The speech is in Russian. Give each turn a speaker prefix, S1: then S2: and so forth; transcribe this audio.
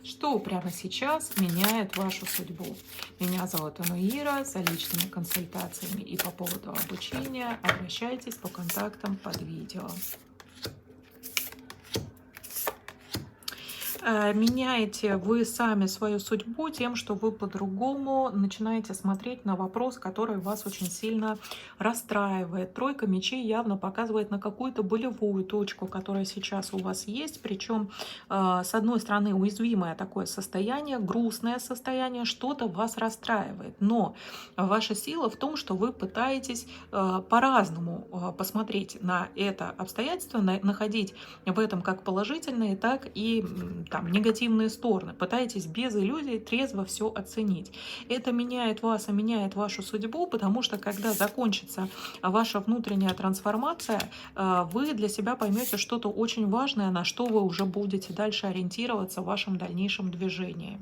S1: Что прямо сейчас меняет вашу судьбу? Меня зовут Ануира. За личными консультациями и по поводу обучения обращайтесь по контактам под видео. Меняете вы сами свою судьбу тем, что вы по-другому начинаете смотреть на вопрос, который вас очень сильно расстраивает. Тройка мечей явно показывает на какую-то болевую точку, которая сейчас у вас есть. Причем, с одной стороны, уязвимое такое состояние, грустное состояние, что-то вас расстраивает. Но ваша сила в том, что вы пытаетесь по-разному посмотреть на это обстоятельство, находить в этом как положительные, так и там негативные стороны. Пытаетесь без иллюзий трезво все оценить. Это меняет вас и меняет вашу судьбу, потому что когда закончится ваша внутренняя трансформация, вы для себя поймете что-то очень важное, на что вы уже будете дальше ориентироваться в вашем дальнейшем движении.